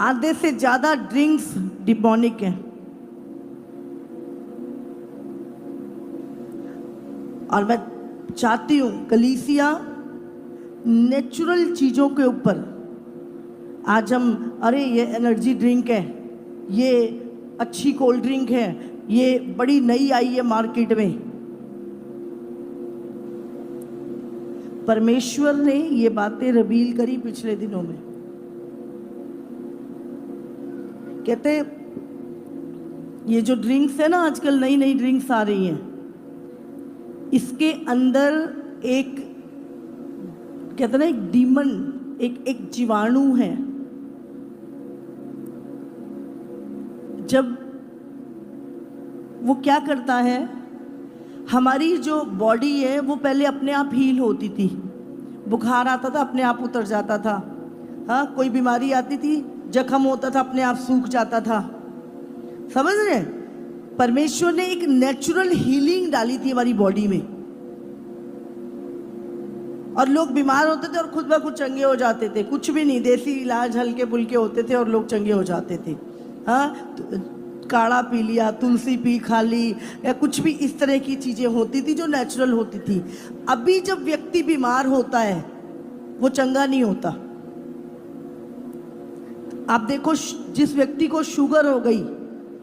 आधे से ज्यादा ड्रिंक्स डिमोनिक हैं। और मैं चाहती हूं कलीसिया नेचुरल चीजों के ऊपर, आज हम अरे ये एनर्जी ड्रिंक है, ये अच्छी कोल्ड ड्रिंक है, ये बड़ी नई आई है मार्केट में। परमेश्वर ने ये बातें रिवील करी पिछले दिनों में। कहते ये जो ड्रिंक्स है ना, आजकल नई नई ड्रिंक्स आ रही हैं, इसके अंदर एक कहते ना एक डीमन, एक जीवाणु है। जब वो क्या करता है, हमारी जो बॉडी है वो पहले अपने आप हील होती थी, बुखार आता था अपने आप उतर जाता था, हाँ कोई बीमारी आती थी जख्म होता था अपने आप सूख जाता था। समझ रहे हैं? परमेश्वर ने एक नेचुरल हीलिंग डाली थी हमारी बॉडी में, और लोग बीमार होते थे और खुद ब खुद चंगे हो जाते थे। कुछ भी नहीं, देसी इलाज हल्के फुल्के होते थे और लोग चंगे हो जाते थे। हाँ, काढ़ा पी लिया, तुलसी पी खा ली, या कुछ भी इस तरह की चीजें होती थी जो नेचुरल होती थी। अभी जब व्यक्ति बीमार होता है वो चंगा नहीं होता। आप देखो, जिस व्यक्ति को शुगर हो गई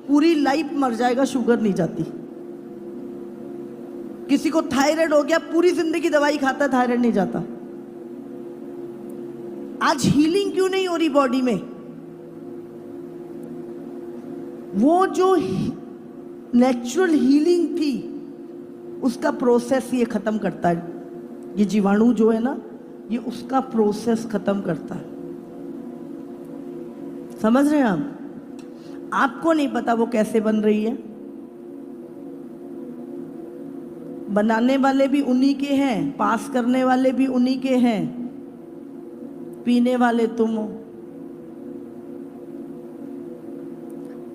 पूरी लाइफ मर जाएगा, शुगर नहीं जाती। किसी को थायराइड हो गया पूरी जिंदगी दवाई खाता है, थायराइड नहीं जाता। आज हीलिंग क्यों नहीं हो रही बॉडी में? वो जो नेचुरल हीलिंग थी उसका प्रोसेस ये खत्म करता है। ये जीवाणु जो है ना, ये उसका प्रोसेस खत्म करता है। समझ रहे हैं आप? आपको नहीं पता वो कैसे बन रही है। बनाने वाले भी उन्हीं के हैं, पास करने वाले भी उन्हीं के हैं, पीने वाले तुम हो।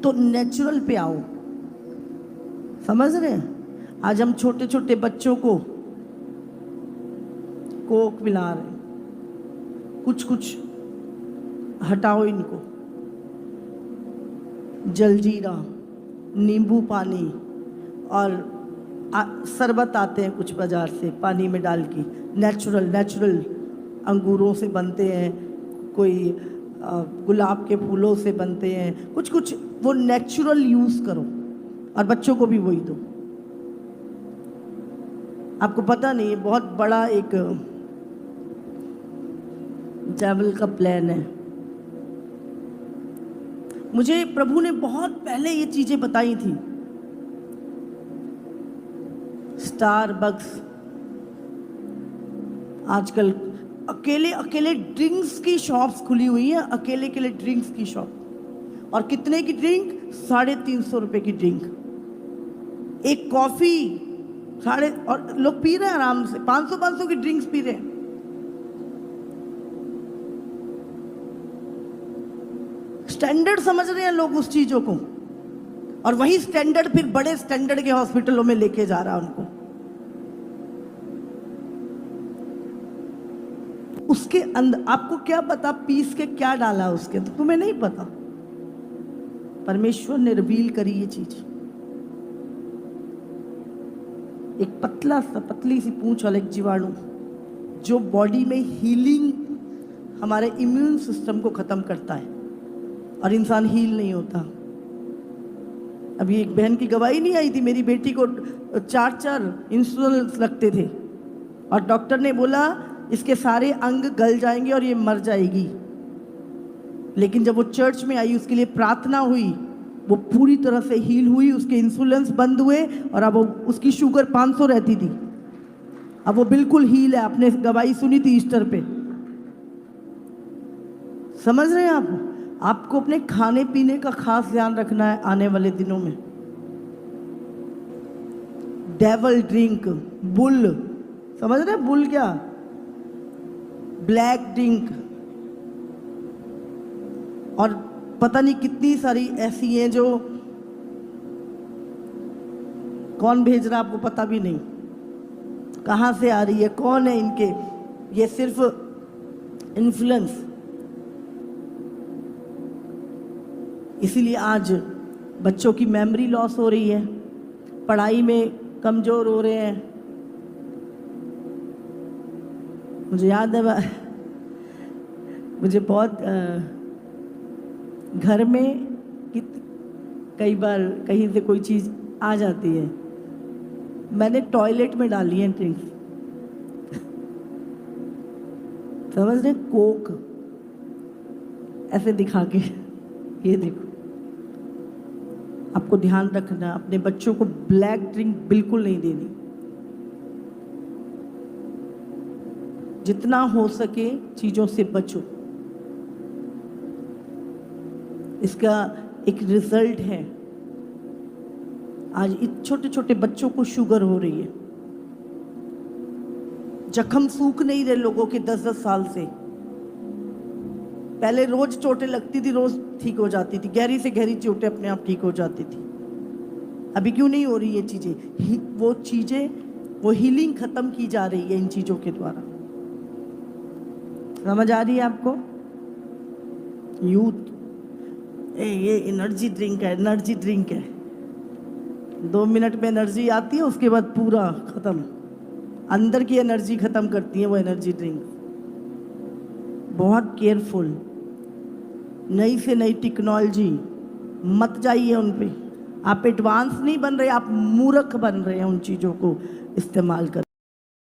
तो नेचुरल पे आओ। समझ रहे हैं? आज हम छोटे छोटे बच्चों को कोक पिला रहे हैं। कुछ कुछ हटाओ इनको, जलजीरा, नींबू पानी और शरबत आते हैं कुछ बाजार से पानी में डाल के, नेचुरल अंगूरों से बनते हैं, कोई गुलाब के फूलों से बनते हैं, कुछ कुछ वो नेचुरल यूज करो और बच्चों को भी वही दो। आपको पता नहीं, ये बहुत बड़ा एक ट्रैवल का प्लान है। मुझे प्रभु ने बहुत पहले ये चीजें बताई थी। स्टारबक्स आजकल अकेले अकेले ड्रिंक्स की शॉप्स खुली हुई है, अकेले अकेले ड्रिंक्स की शॉप। और कितने की ड्रिंक? 350 रुपए की ड्रिंक। एक कॉफी और लोग पी रहे हैं आराम से, 500 की ड्रिंक्स पी रहे हैं। स्टैंडर्ड समझ रहे हैं लोग उस चीजों को, और वही स्टैंडर्ड फिर बड़े स्टैंडर्ड के हॉस्पिटलों में लेके जा रहा है उनको। उसके अंदर आपको क्या पता पीस के क्या डाला उसके, तो तुम्हें नहीं पता। परमेश्वर ने रिवील करी ये चीज। एक पतली सी पूंछ वाला एक जीवाणु जो बॉडी में हीलिंग, हमारे इम्यून सिस्टम को खत्म करता है और इंसान हील नहीं होता। अभी एक बहन की गवाही नहीं आई थी, मेरी बेटी को 4 इंसुलिन लगते थे और डॉक्टर ने बोला इसके सारे अंग गल जाएंगे और ये मर जाएगी। लेकिन जब वो चर्च में आई, उसके लिए प्रार्थना हुई, वो पूरी तरह से हील हुई, उसके इंसुलिन बंद हुए और अब उसकी शुगर 500 रहती थी, अब वो बिल्कुल हील है। आपने गवाही सुनी थी ईस्टर पे। समझ रहे हैं आप? आपको अपने खाने पीने का खास ध्यान रखना है आने वाले दिनों में। डेवल ड्रिंक, बुल, समझ रहे हैं? बुल क्या? ब्लैक ड्रिंक, और पता नहीं कितनी सारी ऐसी हैं जो कौन भेज रहा आपको पता भी नहीं, कहाँ से आ रही है, कौन है इनके, ये सिर्फ इन्फ्लुएंस। इसीलिए आज बच्चों की मेमोरी लॉस हो रही है, पढ़ाई में कमज़ोर हो रहे हैं। मुझे याद है, मुझे बहुत घर में कई बार कहीं से कोई चीज़ आ जाती है, मैंने टॉयलेट में डाली है ड्रिंक्स, समझ रहे, कोक ऐसे दिखा के, ये देखो। आपको ध्यान रखना, अपने बच्चों को ब्लैक ड्रिंक बिल्कुल नहीं देनी। जितना हो सके चीज़ों से बचो। इसका एक रिजल्ट है, आज छोटे छोटे बच्चों को शुगर हो रही है। जख्म सूख नहीं रहे लोगों के 10-10 साल से। पहले रोज चोटें लगती थी, रोज ठीक हो जाती थी, गहरी से गहरी चोटें अपने आप ठीक हो जाती थी। अभी क्यों नहीं हो रही ये चीजें? वो हीलिंग खत्म की जा रही है इन चीजों के द्वारा। समझ आ रही है आपको? यूथ ये एनर्जी ड्रिंक है, एनर्जी ड्रिंक है, 2 मिनट में एनर्जी आती है, उसके बाद पूरा खत्म। अंदर की एनर्जी खत्म करती है वो एनर्जी ड्रिंक। बहुत केयरफुल। नई से नई टेक्नोलॉजी, मत जाइए उन पे। आप एडवांस नहीं बन रहे, आप मूर्ख बन रहे हैं उन चीज़ों को इस्तेमाल कर।